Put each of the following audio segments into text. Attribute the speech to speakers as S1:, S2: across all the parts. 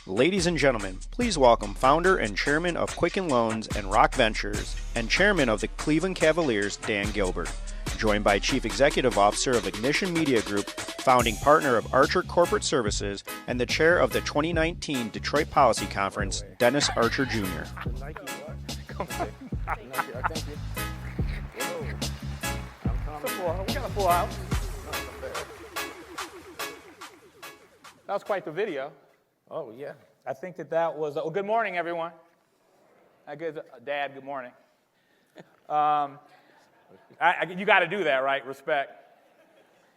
S1: Ladies and gentlemen, please welcome founder and chairman of Quicken Loans and Rock Ventures and chairman of the Cleveland Cavaliers, Dan Gilbert, joined by Chief Executive Officer of Ignition Media Group, founding partner of Archer Corporate Services, and the chair of the 2019 Detroit Policy Conference, Dennis Archer Jr.
S2: Thank you. We got a full house. That was quite the video.
S3: Oh, yeah.
S2: I think that was, good morning, everyone. Dad, good morning. You got to do that, right? Respect.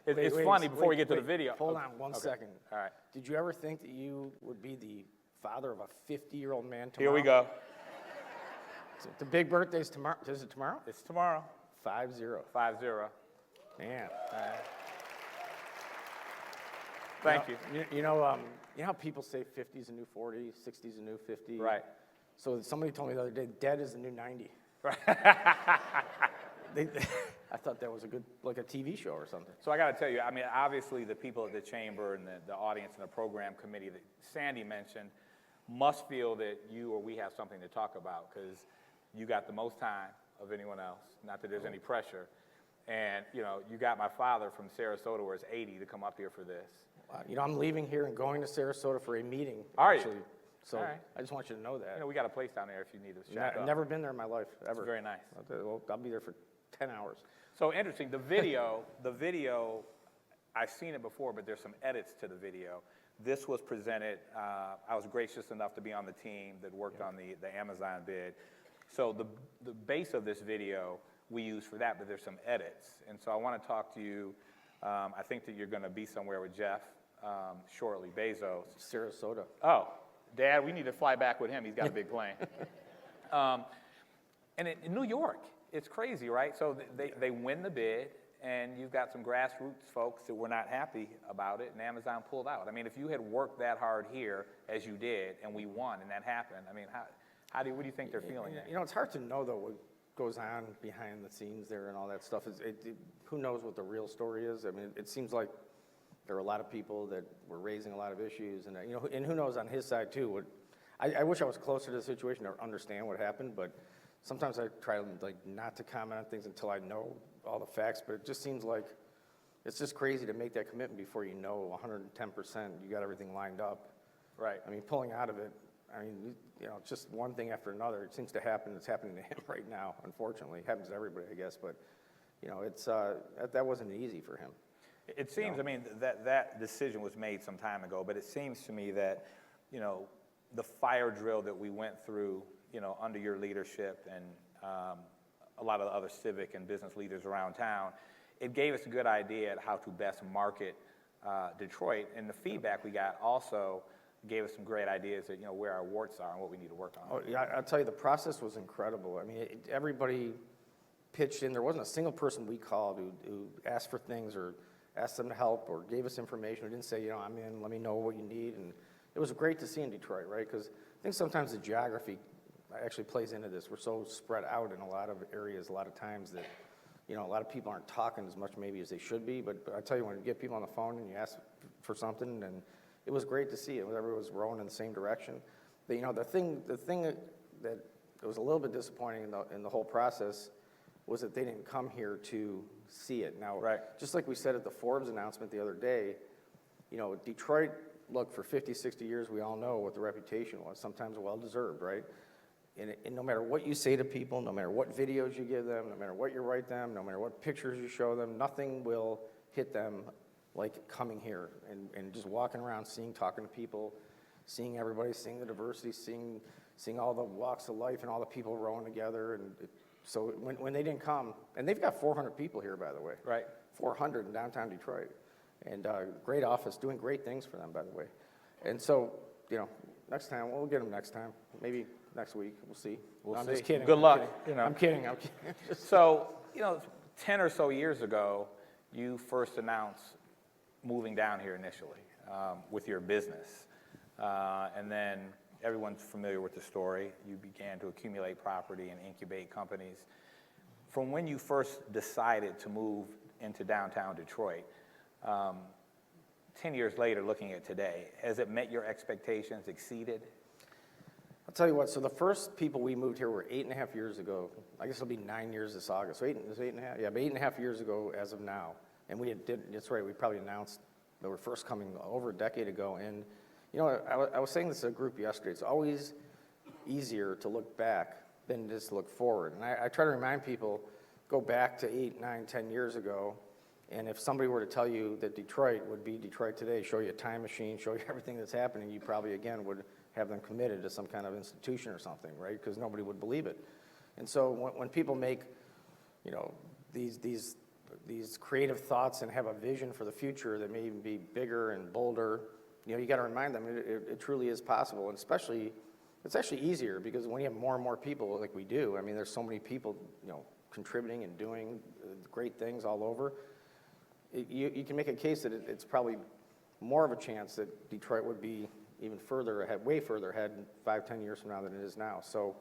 S2: It's funny before we get to the video.
S3: Hold on one second.
S2: All right.
S3: Did you ever think that you would be the father of a 50-year-old man tomorrow?
S2: Here we go.
S3: The big birthday's tomorrow. Is it tomorrow?
S2: It's tomorrow.
S3: 5-0.
S2: 5-0.
S3: Man.
S2: Thank you.
S3: You know how people say 50's a new 40, 60's a new 50?
S2: Right.
S3: So somebody told me the other day, dead is the new 90.
S2: Right.
S3: I thought that was like a TV show or something.
S2: So I got to tell you, I mean, obviously the people at the chamber and the audience and the program committee that Sandy mentioned must feel that you or we have something to talk about because you got the most time of anyone else. Not that there's any pressure. And, you know, you got my father from Sarasota, where it's 80, to come up here for this.
S3: You know, I'm leaving here and going to Sarasota for a meeting.
S2: Are
S3: actually.
S2: you?
S3: So
S2: right.
S3: I just want you to know that.
S2: You know, we got a place down there if you need to shack up.
S3: I've never been there in my life, ever.
S2: It's very nice.
S3: I'll be there for 10 hours.
S2: So interesting, the video, I've seen it before, but there's some edits to the video. This was presented, I was gracious enough to be on the team that worked on the Amazon bid. So the base of this video we use for that, but there's some edits. And so I want to talk to you. I think that you're going to be somewhere with Jeff shortly, Bezos.
S3: Sarasota.
S2: Oh, Dad, we need to fly back with him. He's got a big plane. And in New York, it's crazy, right? So they win the bid, and you've got some grassroots folks that were not happy about it, and Amazon pulled out. I mean, if you had worked that hard here, as you did, and we won, and that happened, I mean, what do you think they're feeling?
S3: You know, it's hard to know, though, what goes on behind the scenes there and all that stuff. Who knows what the real story is? I mean, it seems like there are a lot of people that were raising a lot of issues, and and who knows on his side too. I wish I was closer to the situation to understand what happened, but sometimes I try not to comment on things until I know all the facts. But it just seems like it's just crazy to make that commitment before you know 110% you got everything lined up.
S2: Right.
S3: I mean, pulling out of it. I mean, just one thing after another. It seems to happen. It's happening to him right now. Unfortunately, it happens to everybody, I guess. But it's that wasn't easy for him.
S2: It seems. I mean, that decision was made some time ago. But it seems to me that the fire drill that we went through, under your leadership and a lot of the other civic and business leaders around town, it gave us a good idea at how to best market Detroit. And the feedback we got also gave us some great ideas that where our warts are and what we need to work on.
S3: Oh, yeah, I'll tell you, the process was incredible. I mean, everybody pitched in. There wasn't a single person we called who asked for things or asked them to help or gave us information. We didn't say, I'm in, let me know what you need. And it was great to see in Detroit, right? Because I think sometimes the geography actually plays into this. We're so spread out in a lot of areas a lot of times that, a lot of people aren't talking as much maybe as they should be. But I tell you, when you get people on the phone and you ask for something, and it was great to see it. Everyone was rowing in the same direction. But, the thing that was a little bit disappointing in the whole process was that they didn't come here to see it. Now,
S2: right. Just
S3: like we said at the Forbes announcement the other day, Detroit, look, for 50, 60 years, we all know what the reputation was, sometimes well-deserved, right? And no matter what you say to people, no matter what videos you give them, no matter what you write them, no matter what pictures you show them, nothing will hit them like coming here and just walking around, talking to people, seeing everybody, seeing the diversity, seeing all the walks of life and all the people rowing together. So when they didn't come, and they've got 400 people here, by the way.
S2: Right.
S3: 400 in downtown Detroit. And great office, doing great things for them, by the way. And so, next time, we'll get them next time. Maybe next week, we'll see.
S2: I'm
S3: just kidding.
S2: Good luck.
S3: I'm kidding.
S2: So, 10 or so years ago, you first announced moving down here initially with your business. And then everyone's familiar with the story. You began to accumulate property and incubate companies. From when you first decided to move into downtown Detroit, 10 years later, looking at today, has it met your expectations, exceeded?
S3: I'll tell you what, so the first people we moved here were 8.5 years ago. I guess it'll be 9 years this August. So 8.5? Yeah, but 8.5 years ago as of now. And that's right, we probably announced that we're first coming over a decade ago. And, you know, I was saying this to a group yesterday. It's always easier to look back than just look forward. And I try to remind people, go back to 8, 9, 10 years ago, and if somebody were to tell you that Detroit would be Detroit today, show you a time machine, show you everything that's happening, you probably, again, would have them committed to some kind of institution or something, right? Because nobody would believe it. And so when people make, you know, these creative thoughts and have a vision for the future that may even be bigger and bolder, you know, you got to remind them it truly is possible. And especially, it's actually easier because when you have more and more people like we do, I mean, there's so many people, you know, contributing and doing great things all over. You can make a case that it's probably more of a chance that Detroit would be even further ahead, way further ahead 5, 10 years from now than it is now. So,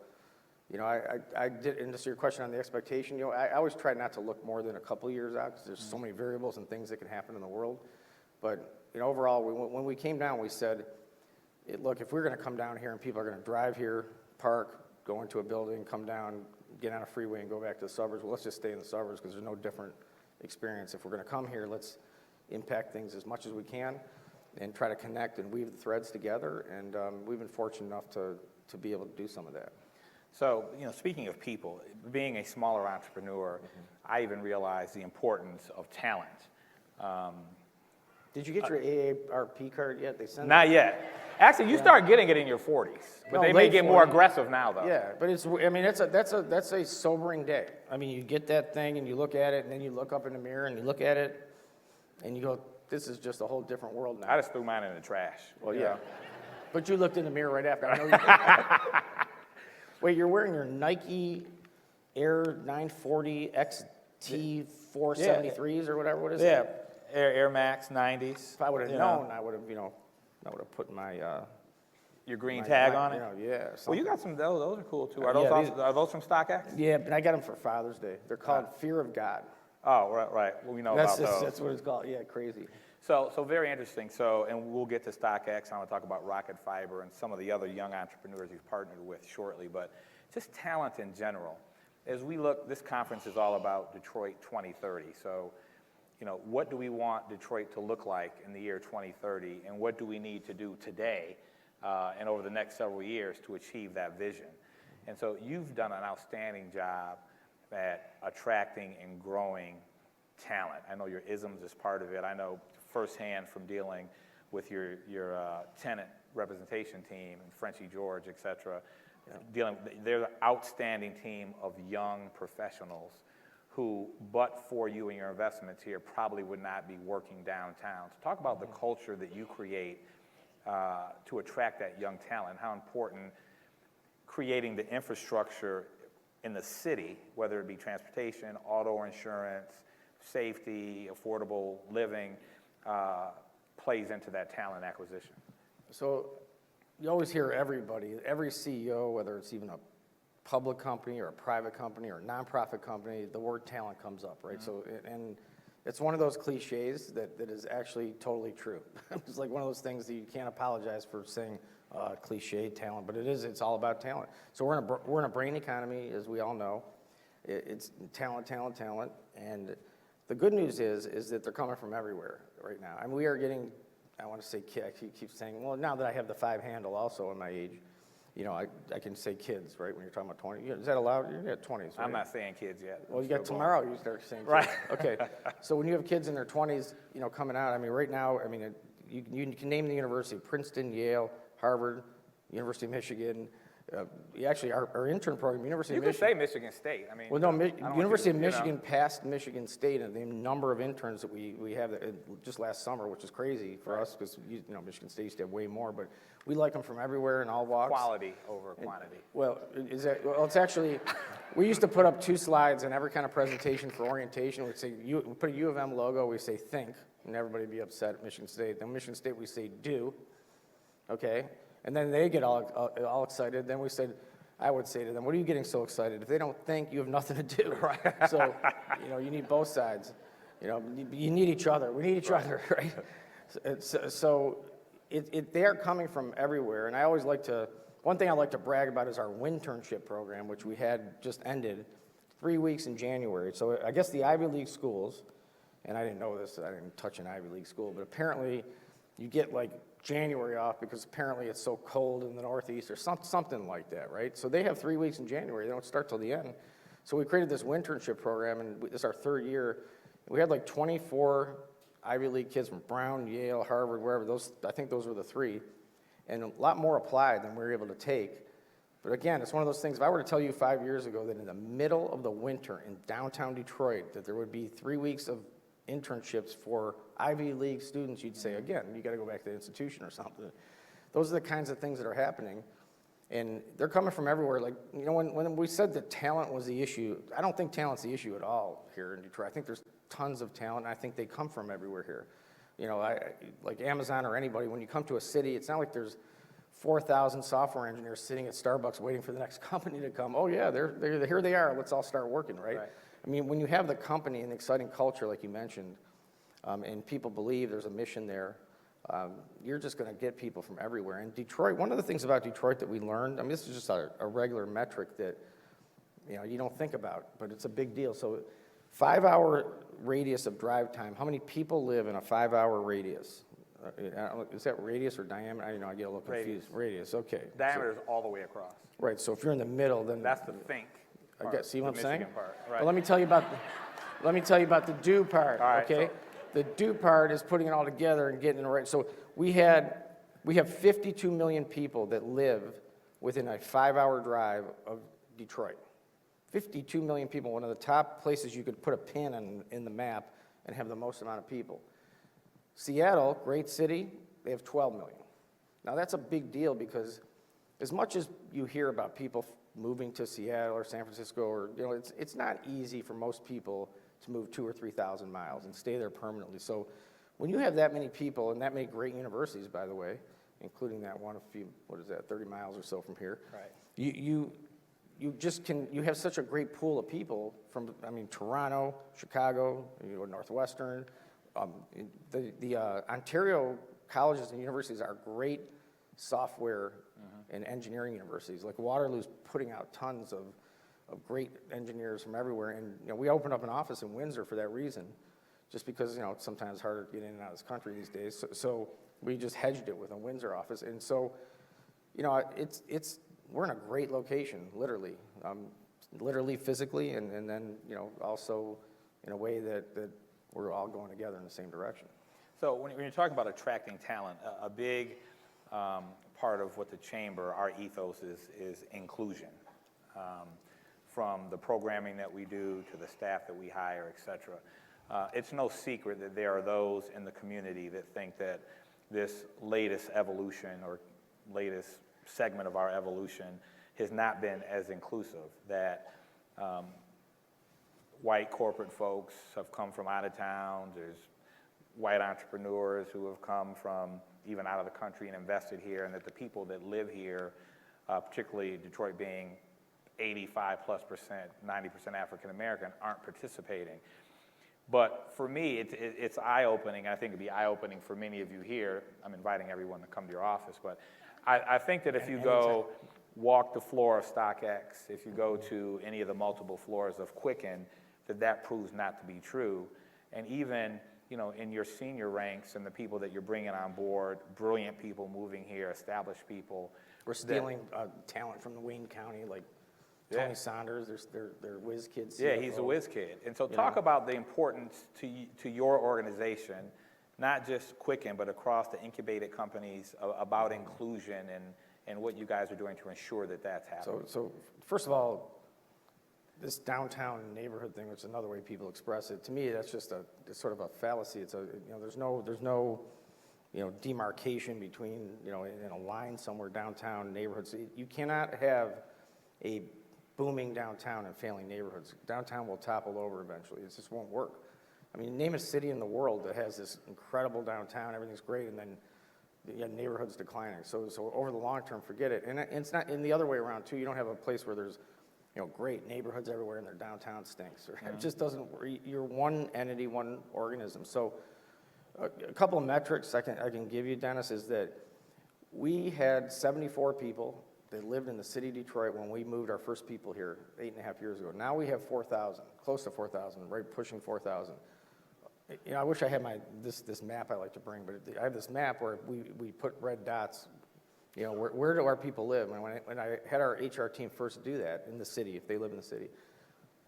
S3: you know, I did, and just your question on the expectation, you know, I always try not to look more than a couple of years out because there's so many variables and things that can happen in the world. But, you know, overall, when we came down, we said, look, if we're going to come down here and people are going to drive here, park, go into a building, come down, get on a freeway and go back to the suburbs, well, let's just stay in the suburbs because there's no different experience. If we're going to come here, let's impact things as much as we can and try to connect and weave the threads together. And we've been fortunate enough to be able to do some of that.
S2: So, you know, speaking of people, being a smaller entrepreneur, I even realized the importance of talent.
S3: Did you get your AARP card yet? They sent
S2: Not yet. Actually, you start getting it in your 40s, but they may get more aggressive now, though.
S3: Yeah, but I mean, that's a sobering day. I mean, you get that thing and you look at it, and then you look up in the mirror and you look at it, and you go, this is just a whole different world now.
S2: I just threw mine in the trash.
S3: Well, yeah. But you looked in the mirror right after. I know you Wait, you're wearing your Nike Air 940 XT 473s or whatever? What is that?
S2: Air Max 90s.
S3: If I would have known, I would have put my
S2: your green tag on it.
S3: You know, yeah.
S2: Well, you got some. Those are cool too. Are those from StockX?
S3: Yeah, but I got them for Father's Day. They're called Fear of God.
S2: Oh, right. Well, we know about those.
S3: That's what it's called. Yeah, crazy.
S2: So very interesting. So, and we'll get to StockX. I want to talk about Rocket Fiber and some of the other young entrepreneurs you've partnered with shortly. But just talent in general. As we look, this conference is all about Detroit 2030. So, you know, what do we want Detroit to look like in the year 2030, and what do we need to do today and over the next several years to achieve that vision? And so you've done an outstanding job at attracting and growing talent. I know your ISMS is part of it. I know firsthand from dealing with your tenant representation team and Frenchie George, et cetera, they're an outstanding team of young professionals who, but for you and your investments here, probably would not be working downtown. So talk about the culture that you create to attract that young talent, how important creating the infrastructure in the city, whether it be transportation, auto insurance, safety, affordable living, plays into that talent acquisition.
S3: So you always hear every CEO, whether it's even a public company or a private company or a nonprofit company, the word talent comes up, right? So, and it's one of those cliches that is actually totally true. It's like one of those things that you can't apologize for saying cliche talent, but it's all about talent. So we're in a brain economy, as we all know. It's talent, and the good news is that they're coming from everywhere right now. I mean, we are getting, I want to say, I keep saying, well, now that I have the 5 handle also in my age, you know, I can say kids, right, when you're talking about 20. Is that allowed? You're at 20s, right?
S2: I'm not saying kids yet.
S3: Well, you got tomorrow, you start saying kids.
S2: Right.
S3: Okay. So when you have kids in their 20s, you know, coming out, I mean, right now, I mean, you can name the university, Princeton, Yale, Harvard, University of Michigan. Actually, our intern program, University of Michigan.
S2: You could say Michigan State. I mean,
S3: well, no, University of Michigan passed Michigan State, and the number of interns that we have just last summer, which is crazy for us because you know Michigan State used to have way more, but we like them from everywhere in all walks.
S2: Quality over quantity.
S3: Well, it's actually, we used to put up 2 slides in every kind of presentation for orientation. We'd say we put a U of M logo. We say think, and everybody would be upset at Michigan State. Then Michigan State we say do, okay. And then they get all excited. Then I would say to them, what are you getting so excited? If they don't think, you have nothing to do. Right. So, you know, you need both sides. You know, you need each other. We need each other, right? They are coming from everywhere, and I always like to, one thing I like to brag about is our internship program, which we had just ended 3 weeks in January. So I guess the Ivy League schools, and I didn't know this, I didn't touch an Ivy League school, but apparently you get like January off because apparently it's so cold in the Northeast or something like that, right? So they have 3 weeks in January, they don't start till the end. So we created this internship program, and this is our third year. We had like 24 Ivy League kids from Brown, Yale, Harvard, wherever, I think those were the three, and a lot more applied than we were able to take. But again, it's one of those things, if I were to tell you 5 years ago that in the middle of the winter in downtown Detroit, that there would be 3 weeks of internships for Ivy League students, you'd say, again, you gotta go back to the institution or something. Those are the kinds of things that are happening. And they're coming from everywhere. Like, you know, when we said that talent was the issue, I don't think talent's the issue at all here in Detroit. I think there's tons of talent, and I think they come from everywhere here. You know, like Amazon or anybody, when you come to a city, it's not like there's 4,000 software engineers sitting at Starbucks waiting for the next company to come. Oh yeah, here they are, let's all start working, right? I mean, when you have the company and the exciting culture, like you mentioned, and people believe there's a mission there, you're just going to get people from everywhere. And Detroit, one of the things about Detroit that we learned, I mean, this is just a regular metric that, you know, you don't think about, but it's a big deal. So 5-hour radius of drive time, how many people live in a 5-hour radius? Is that radius or diameter? I don't know, I get a little confused. Radius, okay.
S2: Diameter is all the way across.
S3: Right, so if you're in the middle, then...
S2: That's the think part,
S3: I guess, see what I'm saying?
S2: Part, right.
S3: Well, let me tell you about the do part,
S2: all right,
S3: okay? The do part is putting it all together and getting it right. So we have 52 million people that live within a 5-hour drive of Detroit. 52 million people, one of the top places you could put a pin in the map and have the most amount of people. Seattle, great city, they have 12 million. Now that's a big deal because as much as you hear about people moving to Seattle or San Francisco, or, you know, it's not easy for most people to move 2,000 or 3,000 miles and stay there permanently. So when you have that many people, and that many great universities, by the way, including that one, 30 miles or so from here,
S2: right.
S3: you have such a great pool of people from, I mean, Toronto, Chicago, you know, Northwestern. The Ontario colleges and universities are great software and engineering universities. Like Waterloo's putting out tons of great engineers from everywhere. And, you know, we opened up an office in Windsor for that reason, just because, you know, it's sometimes harder to get in and out of this country these days. So we just hedged it with a Windsor office. And so, you know, we're in a great location, literally, physically, and then, you know, also in a way that we're all going together in the same direction.
S2: So when you're talking about attracting talent, a big part of what the chamber, our ethos is inclusion. From the programming that we do to the staff that we hire, et cetera. It's no secret that there are those in the community that think that this latest evolution or latest segment of our evolution has not been as inclusive, that white corporate folks have come from out of town, there's white entrepreneurs who have come from even out of the country and invested here, and that the people that live here, particularly Detroit being 85+%, 90% African American, aren't participating. But for me, it's eye-opening. I think it'd be eye-opening for many of you here. I'm inviting everyone to come to your office, but I think that if you go walk the floor of StockX, if you go to any of the multiple floors of Quicken, that proves not to be true. And even, you know, in your senior ranks and the people that you're bringing on board, brilliant people moving here, established people.
S3: We're stealing talent from the Wayne County, like Tony Saunders, they're whiz kids.
S2: Yeah, he's a whiz kid. And so talk about the importance to your organization, not just Quicken, but across the incubated companies, about inclusion and what you guys are doing to ensure that that's happening.
S3: So first of all, this downtown neighborhood thing, which is another way people express it, to me that's just it's sort of a fallacy. It's there's no demarcation between, in a line somewhere downtown neighborhoods. You cannot have a booming downtown and failing neighborhoods. Downtown will topple over eventually. It just won't work. I mean, name a city in the world that has this incredible downtown, everything's great, and then you have neighborhoods declining. So over the long term, forget it. And it's not in the other way around too. You don't have a place where there's great neighborhoods everywhere and their downtown stinks. It just doesn't. You're one entity, one organism. So A couple of metrics I can give you, Dennis, is that we had 74 people that lived in the city of Detroit when we moved our first people here 8.5 years ago. Now we have 4,000, close to 4,000, right pushing 4,000. You know, I wish I had this map I like to bring, but I have this map where we put red dots. You know, where do our people live? And when I had our HR team first do that in the city, if they live in the city,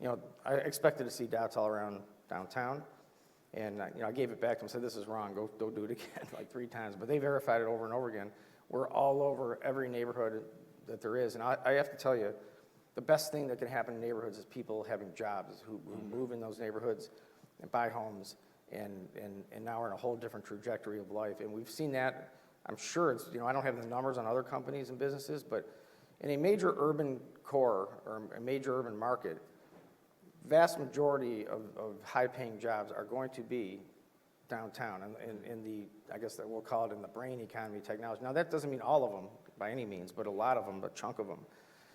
S3: you know, I expected to see dots all around downtown. And you know, I gave it back to them and said, this is wrong, go do it again, like 3 times. But they verified it over and over again. We're all over every neighborhood that there is. And I have to tell you, the best thing that can happen in neighborhoods is people having jobs who move in those neighborhoods and buy homes. And now we're in a whole different trajectory of life. And we've seen that. I'm sure it's, you know, I don't have the numbers on other companies and businesses, but in a major urban core or a major urban market, vast majority of high-paying jobs are going to be downtown and in the, I guess that we'll call it in the brain economy technology. Now that doesn't mean all of them by any means, but a lot of them, a chunk of them.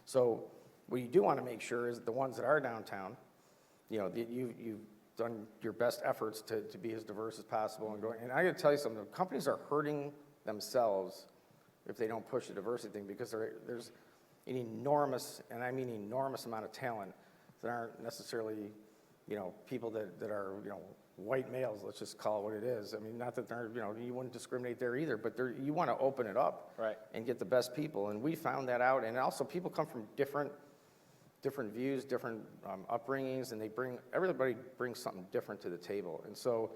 S3: So what you do want to make sure is the ones that are downtown, you know, you've done your best efforts to be as diverse as possible and I got to tell you something, companies are hurting themselves if they don't push the diversity thing because there's an enormous, and I mean enormous amount of talent that aren't necessarily, you know, people that are, you know, white males, let's just call it what it is. I mean, not that they're, you know, you wouldn't discriminate there either, but you want to open it up and get the best people. And we found that out. And also people come from different views, different upbringings, and everybody brings something different to the table. And so,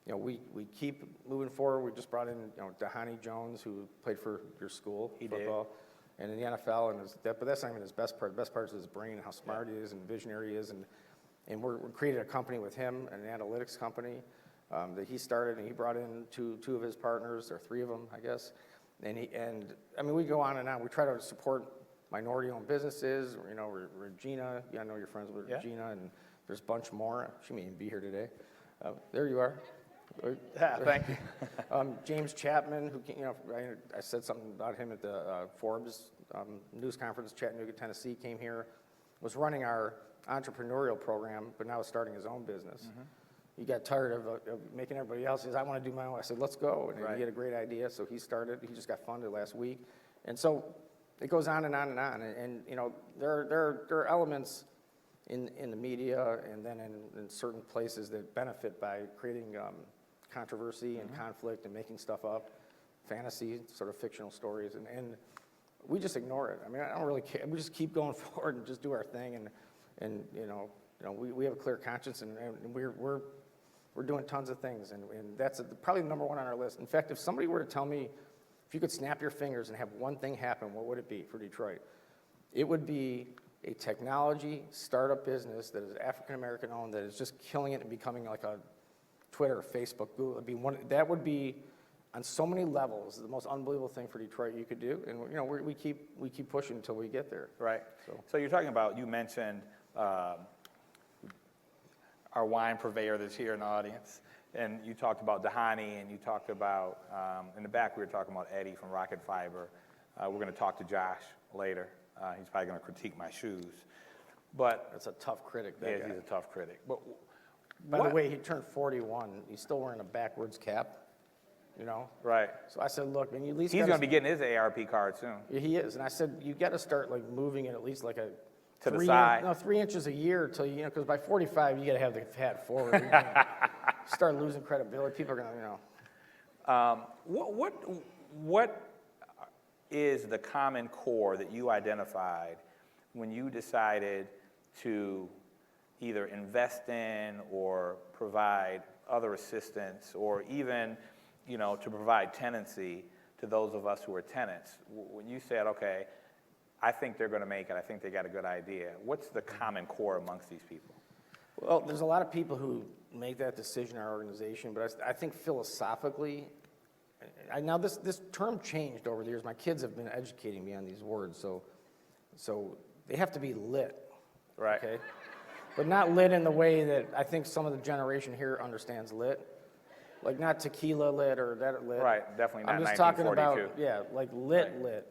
S3: you know, we keep moving forward. We just brought in, you know, Dahani Jones, who played for your school, football, and in the NFL, but that's not even his best part. The best part is his brain, how smart he is and visionary he is. And we're created a company with him, an analytics company that he started, and he brought in two of his partners, or 3 of them, I guess. And I mean, we go on and on. We try to support minority-owned businesses. You know, Regina, I know you're friends with Regina, and there's a bunch more. She may even be here today. There you are.
S2: Yeah, thank you.
S3: James Chapman, who, you know, I said something about him at the Forbes news conference, Chattanooga, Tennessee, came here, was running our entrepreneurial program, but now is starting his own business. He got tired of making everybody else. He says, I want to do my own. I said, let's go. And he had a great idea, so he started. He just got funded last week. And so it goes on and on and on. And you know, there are elements in the media and then in certain places that benefit by creating controversy and conflict and making stuff up, fantasy, sort of fictional stories. And we just ignore it. I mean, I don't really care. We just keep going forward and just do our thing. And you know, we have a clear conscience, and we're doing tons of things, and that's probably number 1 on our list. In fact, if somebody were to tell me, if you could snap your fingers and have one thing happen, what would it be for Detroit? It would be a technology startup business that is African American owned, that is just killing it and becoming like a Twitter, Facebook, Google. That would be on so many levels the most unbelievable thing for Detroit you could do, and you know, we keep pushing until we get there.
S2: Right. So you're talking about, you mentioned our wine purveyor that's here in the audience, and you talked about Dahani, and you talked about, in the back we were talking about Eddie from Rocket Fiber. We're going to talk to Josh later. He's probably going to critique my shoes. But
S3: that's a tough critic, that guy.
S2: He's a tough critic. But
S3: by the way, he turned 41. He's still wearing a backwards cap, you know?
S2: Right.
S3: So I said, look, man, you at least
S2: he's going to be getting his ARP card soon.
S3: Yeah, he is. And I said, you got to start like moving it at least like
S2: to the side.
S3: 3 inches a year till you know, because by 45 you got to have the hat forward. You start losing credibility. People are going to, you know.
S2: What is the common core that you identified when you decided to either invest in or provide other assistance, or even, you know, to provide tenancy to those of us who are tenants? When you said, okay, I think they're going to make it, I think they got a good idea, what's the common core amongst these people?
S3: Well, there's a lot of people who make that decision in our organization, but I think philosophically, now this term changed over the years. My kids have been educating me on these words, so they have to be lit,
S2: right?
S3: Okay, but not lit in the way that I think some of the generation here understands lit, like not tequila lit or that lit.
S2: Right, definitely not.
S3: I'm just talking about like lit.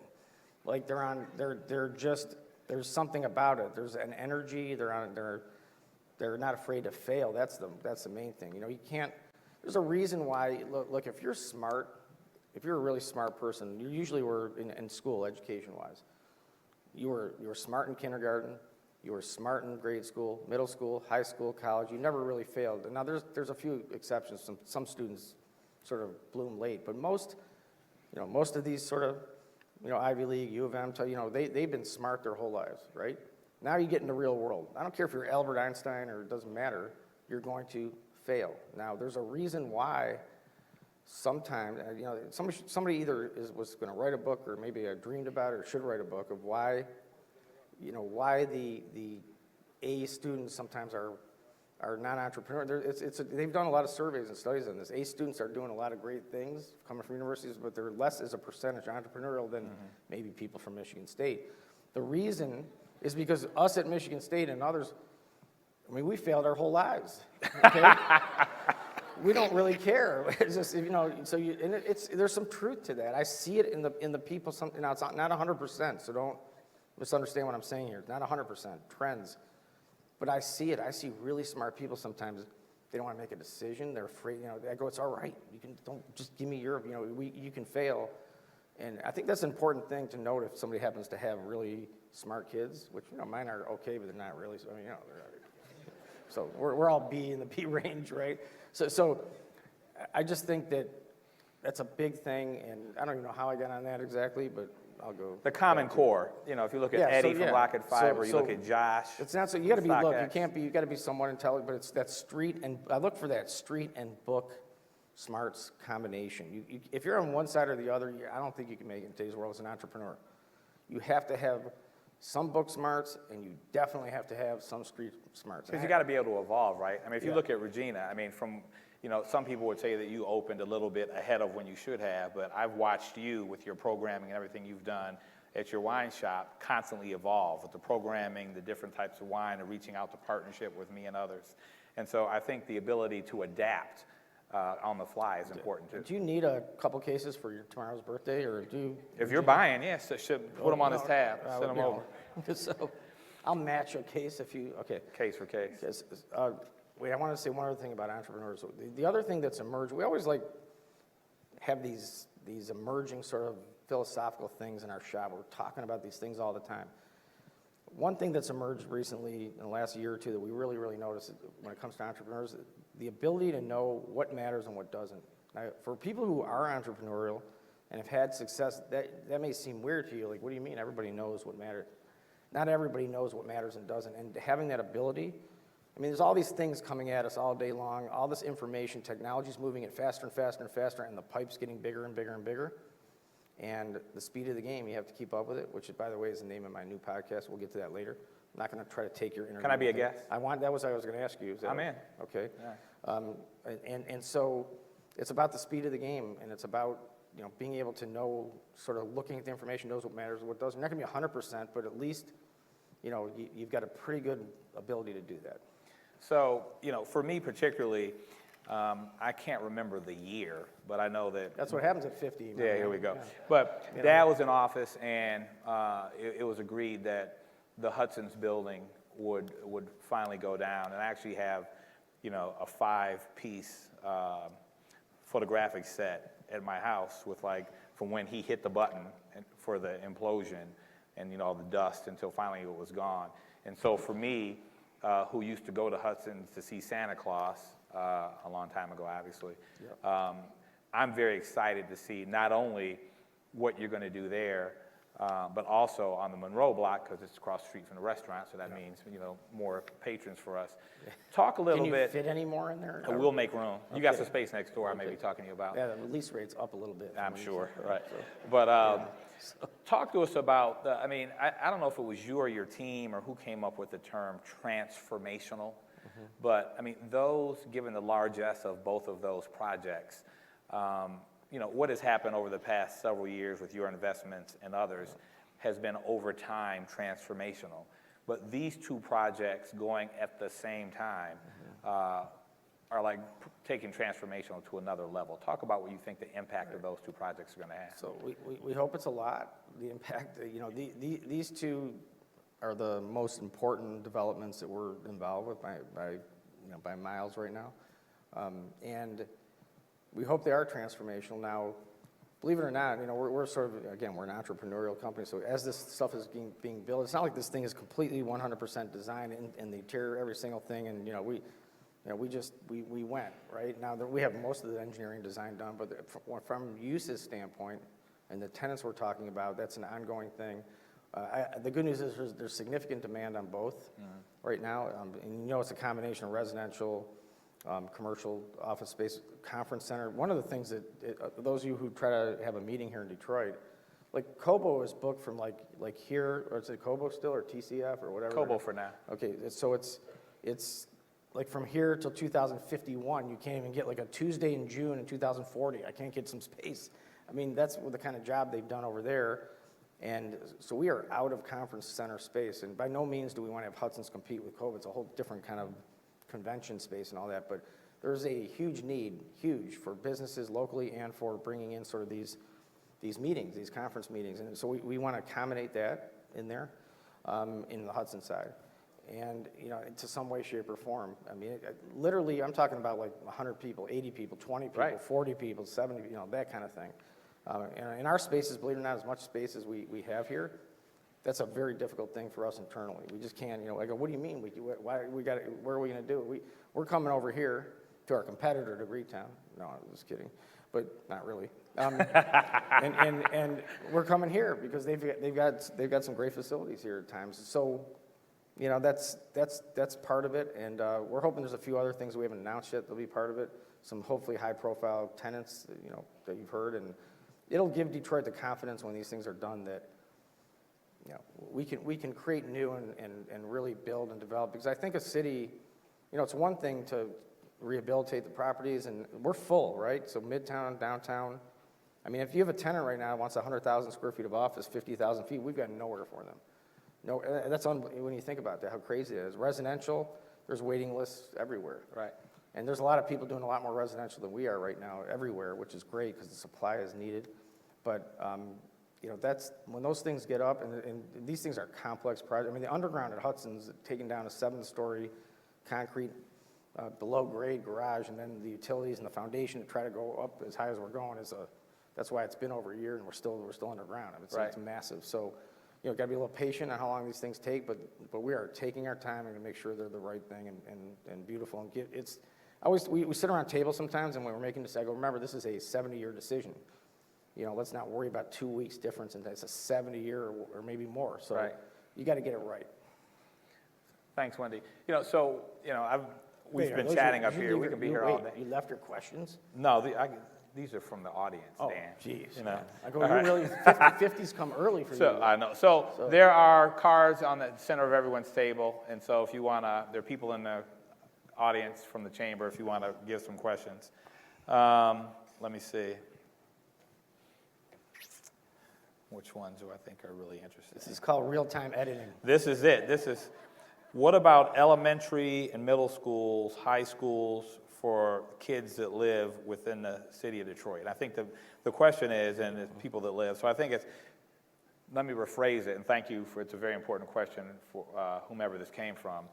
S3: Like they're just, there's something about it. There's an energy. They're not afraid to fail. That's the main thing. You know, you can't. there's a reason why, look, if you're smart, if you're a really smart person, you usually were in school, education-wise. You were smart in kindergarten, you were smart in grade school, middle school, high school, college. You never really failed. Now, there's a few exceptions. Some students sort of bloom late, but most of these sort of, Ivy League, U of M, they've been smart their whole lives, right? Now you get in the real world. I don't care if you're Albert Einstein or it doesn't matter. You're going to fail. Now, there's a reason why sometimes, somebody either was going to write a book, or maybe I dreamed about it or should write a book of why the A students sometimes are non-entrepreneur. They've done a lot of surveys and studies on this. A students are doing a lot of great things coming from universities, but they're less as a percentage entrepreneurial than maybe people from Michigan State. The reason is because us at Michigan State and others, we failed our whole lives. Okay? We don't really care. It's just, there's some truth to that. I see it in the people. Now it's not 100%, so don't misunderstand what I'm saying here. It's not 100% trends, but I see it. I see really smart people sometimes. They don't want to make a decision. They're afraid. I go, it's all right. Don't just give me your. You can fail, and I think that's an important thing to note if somebody happens to have really smart kids, which mine are okay, but they're not really. So so we're all B in the B range, right? So I just think that's a big thing, and I don't even know how I got on that exactly, but I'll go.
S2: The Common Core. If you look at Eddie from Rocket Fiber, you look at Josh.
S3: It's not so you got to be you got to be somewhat intelligent, but it's that street, and I look for that street and book smarts combination. If you're on one side or the other, I don't think you can make it in today's world as an entrepreneur. You have to have some book smarts, and you definitely have to have some street smarts.
S2: Because you got to be able to evolve, right? If you look at Regina, from, some people would say that you opened a little bit ahead of when you should have, but I've watched you with your programming and everything you've done at your wine shop constantly evolve with the programming, the different types of wine, and reaching out to partnership with me and others. And so I think the ability to adapt on the fly is important too.
S3: Do you need a couple cases for tomorrow's birthday, or
S2: If you're buying, yes, should put them on this tab, send them over.
S3: So I'll match a case if you, okay.
S2: Case for case.
S3: Wait, I want to say one other thing about entrepreneurs. The other thing that's emerged, we always have these emerging sort of philosophical things in our shop. We're talking about these things all the time. One thing that's emerged recently in the last year or two that we really, really notice when it comes to entrepreneurs, the ability to know what matters and what doesn't. Now, for people who are entrepreneurial and have had success, that may seem weird to you. Like, what do you mean everybody knows what matters? Not everybody knows what matters and doesn't. And having that ability, there's all these things coming at us all day long, all this information, technology's moving it faster and faster and faster, and the pipe's getting bigger and bigger and bigger. And the speed of the game, you have to keep up with it, which, by the way, is the name of my new podcast. We'll get to that later. I'm not going to try to take your interview.
S2: Can I be a guest?
S3: That was what I was going to ask you.
S2: I'm in.
S3: Okay. Yeah. And so it's about the speed of the game, and it's about being able to know, sort of looking at the information, knows what matters and what doesn't. You're not going to be 100%, but at least you've got a pretty good ability to do that.
S2: So, for me particularly, I can't remember the year, but I know that...
S3: That's what happens at 50.
S2: Yeah, here we go. Yeah. But Dad was in office, and it was agreed that the Hudson's building would finally go down, and I actually have, a 5-piece photographic set at my house with, from when he hit the button for the implosion and, all the dust until finally it was gone. And so for me, who used to go to Hudson's to see Santa Claus a long time ago, obviously, yep. I'm very excited to see not only what you're going to do there, but also on the Monroe block, because it's across the street from the restaurant, so that means, more patrons for us. Talk a little bit.
S3: Can you fit any more in there?
S2: We'll make room. Okay. You got some space next door I may be talking to you about.
S3: Yeah, the lease rate's up a little bit.
S2: I'm sure, right. But talk to us about, I don't know if it was you or your team or who came up with the term transformational, but, those, given the largesse of both of those projects, what has happened over the past several years with your investments and others has been over time transformational. But these two projects going at the same time are like taking transformational to another level. Talk about what you think the impact of those two projects are going to have.
S3: So we hope it's a lot. The impact, these two are the most important developments that we're involved with by miles right now. And we hope they are transformational. Now, believe it or not, you know, we're sort of, again, we're an entrepreneurial company, so as this stuff is being built, it's not like this thing is completely 100% designed in the interior, every single thing, and, you know, we went, right? Now, we have most of the engineering design done, but from uses standpoint, and the tenants we're talking about, that's an ongoing thing. The good news is there's significant demand on both right now, and you know it's a combination of residential, commercial office space, conference center. One of the things that, those of you who try to have a meeting here in Detroit, like Cobo is booked from like here, or is it Cobo still, or TCF, or whatever?
S2: Cobo for now. Okay,
S3: so it's like from here till 2051, you can't even get like a Tuesday in June in 2040. I can't get some space. I mean, that's the kind of job they've done over there. And so we are out of conference center space. And by no means do we want to have Hudson's compete with Cobo. It's a whole different kind of convention space and all that. But there's a huge need, for businesses locally and for bringing in sort of these meetings, these conference meetings. And so we want to accommodate that in there, in the Hudson side. And, you know, to some way, shape, or form. I mean, literally, I'm talking about like 100 people, 80 people, 20 people, right. 40 people, 70, you know, that kind of thing. And in our spaces, believe it or not, as much space as we have here, that's a very difficult thing for us internally. We just can't, you know, I go, what do you mean? Where are we going to do it? We're coming over here to our competitor to Greektown. No, I'm just kidding, but not really. And we're coming here because they've got some great facilities here at times. So, you know, that's part of it, and we're hoping there's a few other things we haven't announced yet that'll be part of it. Some hopefully high-profile tenants, you know, that you've heard, and it'll give Detroit the confidence when these things are done that, you know, we can create new and really build and develop. Because I think a city, you know, it's one thing to rehabilitate the properties, and we're full, right? So Midtown, downtown. I mean, if you have a tenant right now who wants 100,000 square feet of office, 50,000 feet, we've got nowhere for them. No, that's when you think about that, how crazy it is. Residential, there's waiting lists everywhere.
S2: Right.
S3: And there's a lot of people doing a lot more residential than we are right now everywhere, which is great because the supply is needed. But, you know, that's when those things get up, and these things are complex projects. I mean, the underground at Hudson's taking down a 7-story concrete below-grade garage, and then the utilities and the foundation to try to go up as high as we're going that's why it's been over a year, and we're still underground. I mean, it's massive. So, you know, got to be a little patient on how long these things take, but we are taking our time and to make sure they're the right thing and beautiful. And we sit around tables sometimes, and when we're making this, I go, remember, this is a 70-year decision. You know, let's not worry about 2 weeks difference, and it's a 70-year or maybe more. So you got to get it right.
S2: Thanks, Wendy. You know, so, you know, we've been chatting up here. We can be here all day.
S3: You left your questions?
S2: No, these are from the audience, Dan.
S3: Oh, geez.
S2: You know.
S3: I go, really, 50s come early for you.
S2: I know. So there are cards on the center of everyone's table, and so if you want to, there are people in the audience from the chamber if you want to give some questions. Let me see. Which ones do I think are really interesting?
S3: This is called real-time editing.
S2: This is it. What about elementary and middle schools, high schools for kids that live within the city of Detroit? And I think the question is, and it's people that live, so I think let me rephrase it, and thank you it's a very important question for whomever this came from.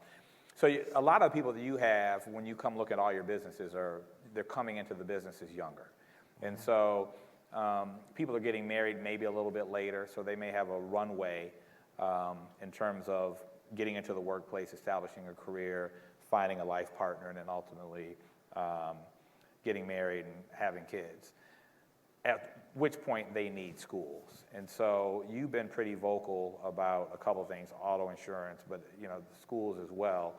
S2: So a lot of people that you have, when you come look at all your businesses, they're coming into the businesses younger. And so people are getting married maybe a little bit later, so they may have a runway in terms of getting into the workplace, establishing a career, finding a life partner, and then ultimately getting married and having kids, at which point they need schools. And so you've been pretty vocal about a couple of things, auto insurance, but you know, schools as well.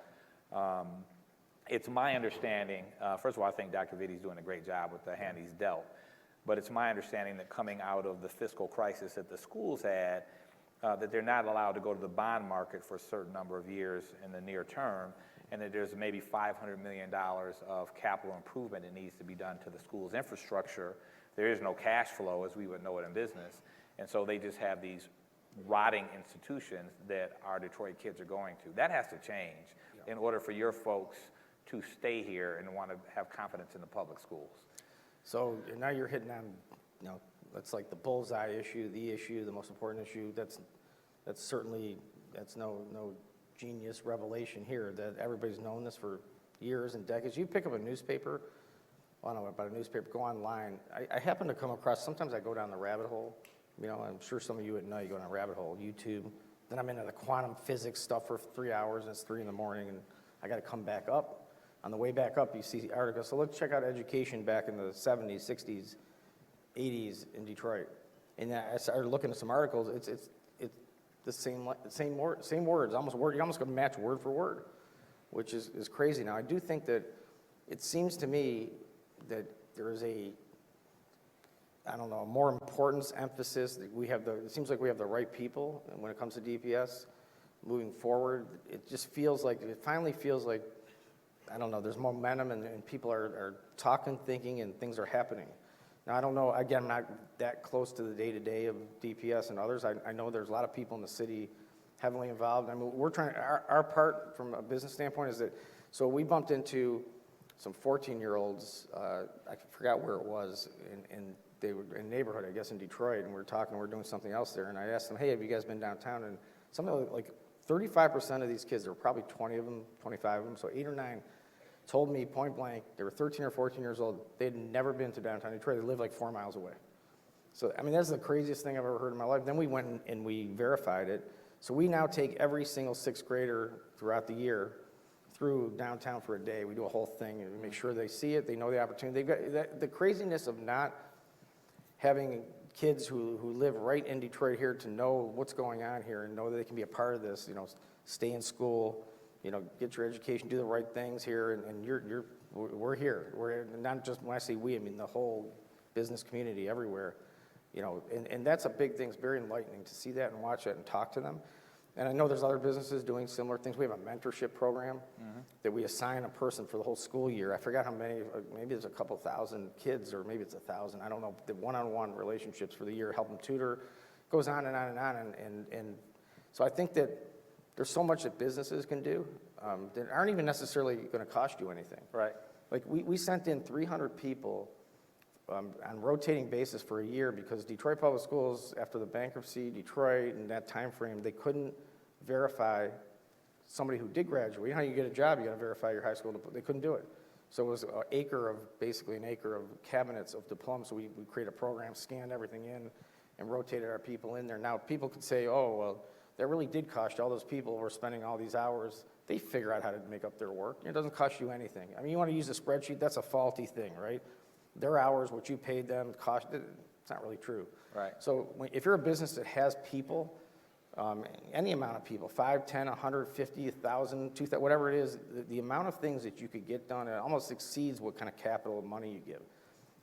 S2: It's my understanding, first of all, I think Dr. Vitti's doing a great job with the hand he's dealt, but it's my understanding that coming out of the fiscal crisis that the schools had, that they're not allowed to go to the bond market for a certain number of years in the near term, and that there's maybe $500 million of capital improvement that needs to be done to the school's infrastructure. There is no cash flow as we would know it in business, and so they just have these rotting institutions that our Detroit kids are going to. That has to change in order for your folks to stay here and want to have confidence in the public schools.
S3: So now you're hitting on, you know, that's like the bullseye issue, the most important issue. That's certainly no genius revelation here. That everybody's known this for years and decades. You pick up a newspaper, I don't know about a newspaper, go online. I happen to come across, sometimes I go down the rabbit hole. You know, I'm sure some of you would know, you go down a rabbit hole, YouTube. Then I'm into the quantum physics stuff for 3 hours, and it's 3 in the morning, and I got to come back up. On the way back up, you see the article. So let's check out education back in the 70s, 60s, 80s in Detroit. And I started looking at some articles. It's the same words, almost word. You almost going to match word for word, which is crazy. Now, I do think that it seems to me that there is a, I don't know, more importance, emphasis. That it seems like we have the right people when it comes to DPS moving forward. It finally feels like, I don't know, there's momentum and people are talking, thinking, and things are happening. Now, I don't know, again, I'm not that close to the day-to-day of DPS and others. I know there's a lot of people in the city heavily involved. I mean, we're trying, our part from a business standpoint is that, so we bumped into some 14-year-olds, I forgot where it was, and they were in a neighborhood, I guess, in Detroit, and we were doing something else there, and I asked them, hey, have you guys been downtown? And something like 35% of these kids, there were probably 20 of them, 25 of them, so 8 or 9, told me point blank, they were 13 or 14 years old, they had never been to downtown Detroit, they lived like 4 miles away. So, I mean, that's the craziest thing I've ever heard in my life. Then we went and we verified it. So we now take every single 6th grader throughout the year through downtown for a day. We do a whole thing and make sure they see it, they know the opportunity. They've got the craziness of not having kids who live right in Detroit here to know what's going on here and know that they can be a part of this, you know, stay in school, you know, get your education, do the right things here, and we're here. We're not just, when I say we, I mean the whole business community everywhere, you know, and that's a big thing. It's very enlightening to see that and watch that and talk to them. And I know there's other businesses doing similar things. We have a mentorship program that we assign a person for the whole school year. I forgot how many, maybe there's a couple thousand kids, or maybe it's 1,000. I don't know. The one-on-one relationships for the year, help them tutor, goes on and on and on. And so I think that there's so much that businesses can do that aren't even necessarily going to cost you anything.
S2: Right.
S3: Like we sent in 300 people on a rotating basis for a year because Detroit Public Schools, after the bankruptcy, Detroit, and that time frame, they couldn't verify somebody who did graduate. You know how you get a job, you got to verify your high school diploma. They couldn't do it. So it was basically an acre of cabinets of diplomas. So we created a program, scanned everything in, and rotated our people in there. Now, people could say, oh, well, that really did cost you. All those people who were spending all these hours, they figure out how to make up their work. It doesn't cost you anything. I mean, you want to use a spreadsheet, that's a faulty thing, right? Their hours, what you paid them, it's not really true.
S2: Right.
S3: So if you're a business that has people, any amount of people, 5, 10, 150, 1,000, 2,000, whatever it is, the amount of things that you could get done, it almost exceeds what kind of capital money you give.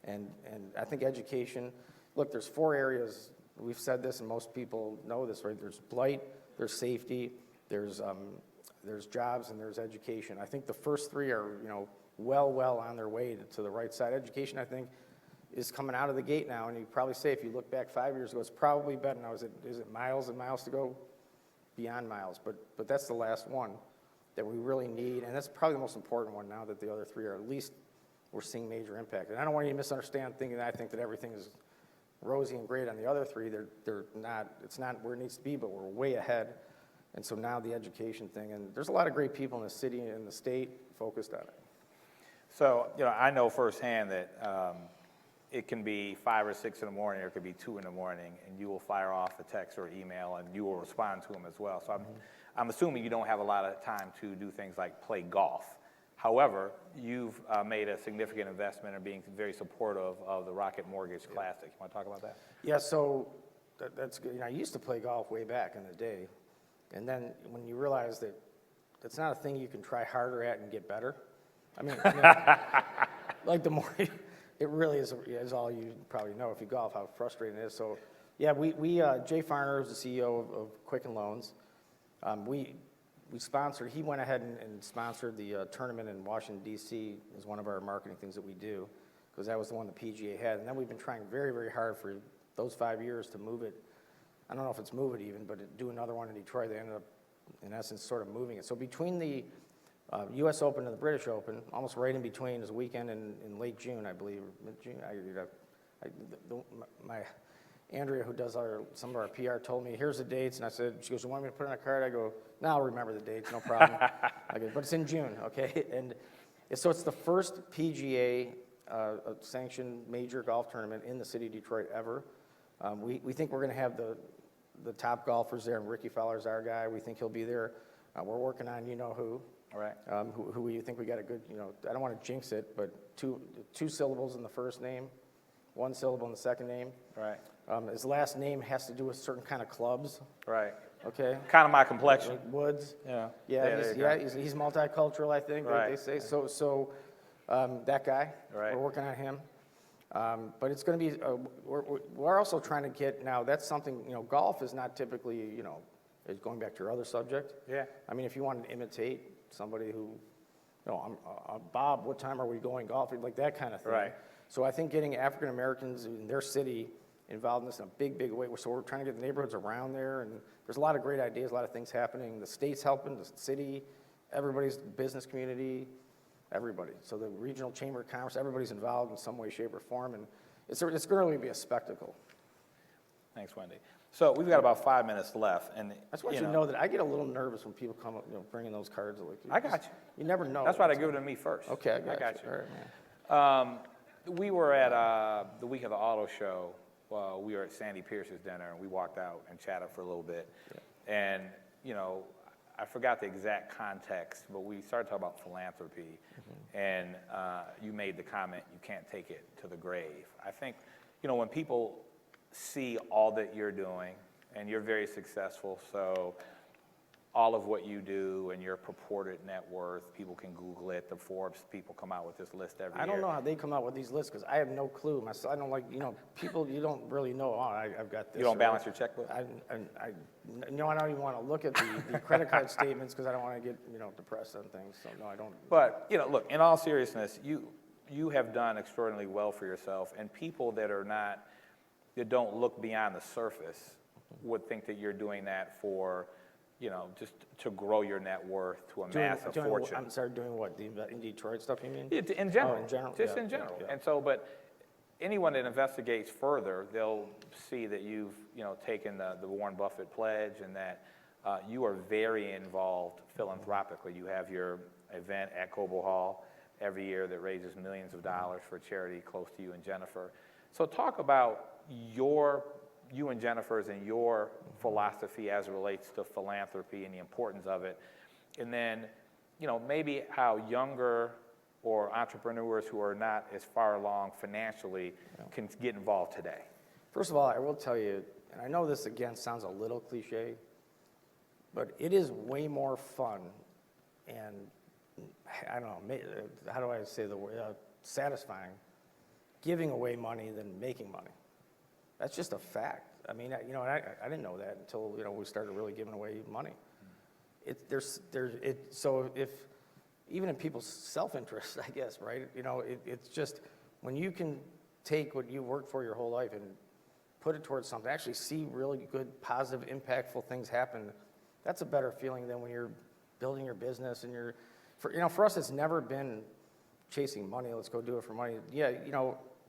S3: And I think education, look, there's 4 areas. We've said this, and most people know this, right? There's blight, there's safety, there's jobs, and there's education. I think the first 3 are, you know, well on their way to the right side. Education, I think, is coming out of the gate now, and you probably say, if you look back 5 years ago, it's probably better now. Is it miles and miles to go? Beyond miles, but that's the last one that we really need, and that's probably the most important one now that the other 3 are, at least we're seeing major impact. And I don't want you to misunderstand thinking that I think that everything is rosy and great on the other 3. They're not, it's not where it needs to be, but we're way ahead. And so now the education thing, and there's a lot of great people in the city and in the state focused on it.
S2: So, you know, I know firsthand that it can be 5 or 6 in the morning, or it could be 2 in the morning, and you will fire off a text or email, and you will respond to them as well. So I'm assuming you don't have a lot of time to do things like play golf. However, you've made a significant investment in being very supportive of the Rocket Mortgage Classic. You want to talk about that? Yeah,
S3: so that's good. You know, I used to play golf way back in the day, and then when you realize that it's not a thing you can try harder at and get better. I mean, you know, like the more, it really is all you probably know if you golf, how frustrating it is. So, yeah, we Jay Farner is the CEO of Quicken Loans. We sponsored, he went ahead and sponsored the tournament in Washington, D.C. as one of our marketing things that we do, because that was the one the PGA had. And then we've been trying very, very hard for those 5 years to move it. I don't know if it's move it even, but do another one in Detroit. They ended up, in essence, sort of moving it. So between the U.S. Open and the British Open, almost right in between is a weekend in late June, I believe, or mid-June. My Andrea, who does some of our PR, told me, here's the dates, and I said, she goes, you want me to put it on a card? I go, no, I'll remember the dates, no problem. I go, but it's in June, okay? And so it's the first PGA a sanctioned major golf tournament in the city of Detroit ever. We think we're going to have the top golfers there, and Ricky Fowler's our guy. We think he'll be there. We're working on who.
S2: All right.
S3: Who we think we got a good, I don't want to jinx it, but two syllables in the first name, one syllable in the second name.
S2: Right.
S3: His last name has to do with certain kind of clubs.
S2: Right.
S3: Okay.
S2: Kind of my complexion.
S3: Like Woods.
S2: Yeah.
S3: Yeah, he's multicultural, I think,
S2: Right.
S3: they say. So that guy,
S2: Right.
S3: we're working on him. But it's going to be, we're also trying to get, now that's something, golf is not typically, going back to your other subject.
S2: Yeah.
S3: I mean, if you wanted to imitate somebody who, Bob, what time are we going golfing? Like that kind of thing.
S2: Right.
S3: So I think getting African Americans in their city involved in this in a big, big way. So we're trying to get the neighborhoods around there, and there's a lot of great ideas, a lot of things happening. The state's helping, the city, everybody's business community, everybody. So the regional chamber of commerce, everybody's involved in some way, shape, or form, and it's going to really be a spectacle.
S2: Thanks, Wendy. So we've got about 5 minutes left, and
S3: I just want you to know that I get a little nervous when people come up, bringing those cards. Like,
S2: I got you.
S3: You never know.
S2: That's why they give it to me first.
S3: Okay, I got you.
S2: you.
S3: All right, man.
S2: We were at the week of the auto show. We were at Sandy Pierce's dinner, and we walked out and chatted for a little bit. Yeah. And, I forgot the exact context, but we started talking about philanthropy. Mm-hmm. And you made the comment, you can't take it to the grave. I think, when people see all that you're doing, and you're very successful, so all of what you do and your purported net worth, people can Google it. The Forbes people come out with this list every year.
S3: I don't know how they come out with these lists, because I have no clue. I don't like, people, you don't really know, I've got this.
S2: You don't balance your checkbook?
S3: I don't even want to look at the credit card statements, because I don't want to get, depressed on things, so no, I don't.
S2: But, look, in all seriousness, you have done extraordinarily well for yourself, and people that don't look beyond the surface would think that you're doing that for, just to grow your net worth to amass a fortune.
S3: I'm sorry, doing what? In Detroit stuff, you mean?
S2: In general.
S3: Oh, in general?
S2: Just
S3: Yeah,
S2: in general.
S3: yeah.
S2: And so, but anyone that investigates further, they'll see that you've, taken the Warren Buffett pledge, and that you are very involved philanthropically. You have your event at Cobo Hall every year that raises millions of dollars for a charity close to you and Jennifer. So talk about you and Jennifer's and your philosophy as it relates to philanthropy and the importance of it. And then, maybe how younger or entrepreneurs who are not as far along financially can get involved today.
S3: First of all, I will tell you, and I know this again sounds a little cliche, but it is way more fun and, I don't know, how do I say the word, satisfying, giving away money than making money. That's just a fact. I mean, I didn't know that until, we started really giving away money. So if, even in people's self-interest, I guess, right? It's just, when you can take what you worked for your whole life and put it towards something, actually see really good, positive, impactful things happen, that's a better feeling than when you're building your business and for us, it's never been chasing money. Let's go do it for money. Yeah,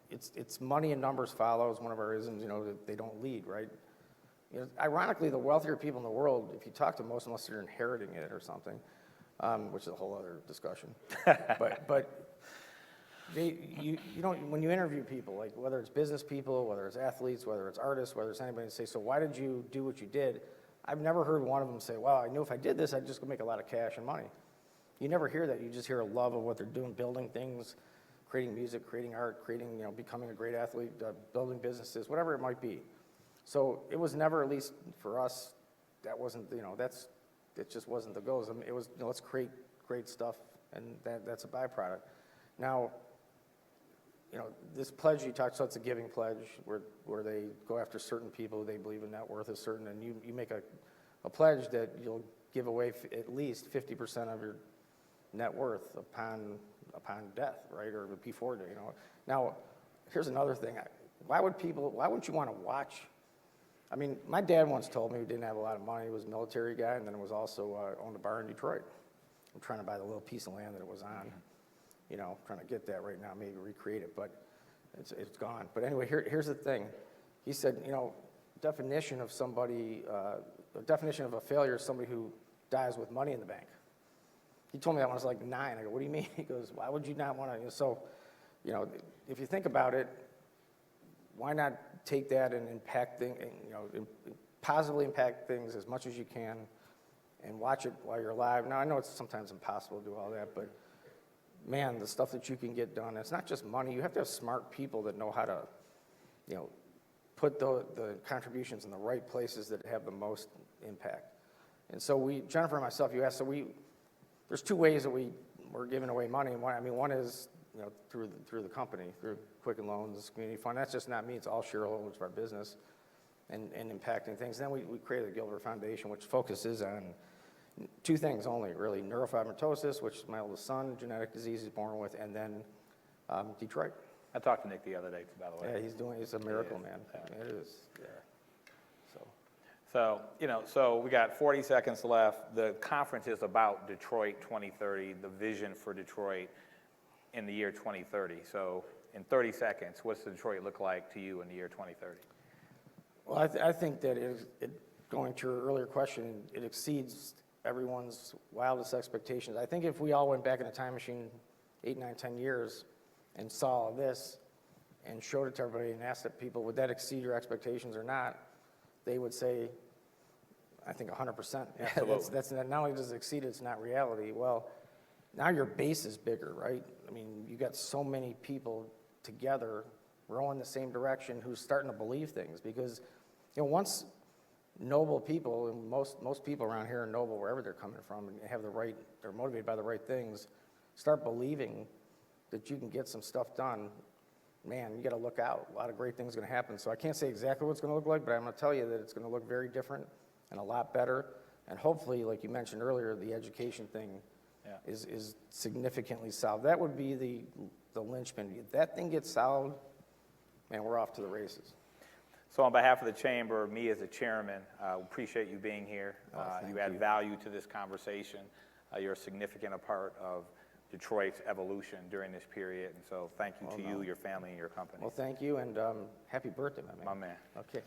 S3: it's money and numbers follow is one of our isms, that they don't lead, right? Ironically, the wealthier people in the world, if you talk to most, unless you're inheriting it or something, which is a whole other discussion, but when you interview people, like whether it's business people, whether it's athletes, whether it's artists, whether it's anybody, say, so why did you do what you did? I've never heard one of them say, well, I knew if I did this, I'd just go make a lot of cash and money. You never hear that. You just hear a love of what they're doing, building things, creating music, creating art, becoming a great athlete, building businesses, whatever it might be. So it was never, at least for us, that wasn't, it just wasn't the goals. I mean, it was, let's create great stuff, and that's a byproduct. Now, this pledge you talked, so it's a giving pledge where they go after certain people they believe in net worth is certain, and you make a pledge that you'll give away at least 50% of your net worth upon death, right, or before death. Now, here's another thing. Why wouldn't you want to watch? I mean, my dad once told me, he didn't have a lot of money. He was a military guy, and then was also owned a bar in Detroit. I'm trying to buy the little piece of land that it was on. Trying to get that right now, maybe recreate it, but it's gone. But anyway, here's the thing. He said, definition of the definition of a failure is somebody who dies with money in the bank. He told me that when I was like 9. I go, what do you mean? He goes, why would you not want to? So, you know, if you think about it, why not take that and impact things, you know, positively impact things as much as you can and watch it while you're alive. Now, I know it's sometimes impossible to do all that, but man, the stuff that you can get done, it's not just money. You have to have smart people that know how to, you know, put the contributions in the right places that have the most impact. And so Jennifer and myself, you asked, so there's two ways that we're giving away money. One is, you know, through the company, through Quicken Loans, Community Fund. That's just not me, it's all shareholders of our business and impacting things. Then we created the Gilbert Foundation, which focuses on two things only, really: neurofibromatosis, which my oldest son, genetic disease he's born with, and then Detroit.
S2: I talked to Nick the other day, by the way.
S3: Yeah, he's a miracle, man.
S2: Yeah.
S3: It is, yeah.
S2: So, you know, so we got 40 seconds left. The conference is about Detroit 2030, the vision for Detroit in the year 2030. So in 30 seconds, what's Detroit look like to you in the year 2030?
S3: Well, I think that going to your earlier question, it exceeds everyone's wildest expectations. I think if we all went back in a time machine 8, 9, 10 years and saw this and showed it to everybody and asked people, would that exceed your expectations or not, they would say, I think 100%.
S2: Absolutely.
S3: That's not only does it exceed, it's not reality. Well, now your base is bigger, right? I mean, you got so many people together rowing the same direction who's starting to believe things, because, you know, once noble people, and most people around here are noble wherever they're coming from and they're motivated by the right things, start believing that you can get some stuff done, man, you got to look out. A lot of great things are going to happen. So I can't say exactly what it's going to look like, but I'm going to tell you that it's going to look very different and a lot better. And hopefully, like you mentioned earlier, the education thing is significantly solved. That would be the linchpin. If that thing gets solved, man, we're off to the races.
S2: So on behalf of the chamber, me as a chairman, appreciate you being here. You add value to this conversation. You're a significant part of Detroit's evolution during this period, and so thank you to you, your family, and your company.
S3: Well, thank you, and happy birthday, my man.
S2: My man.
S3: Okay.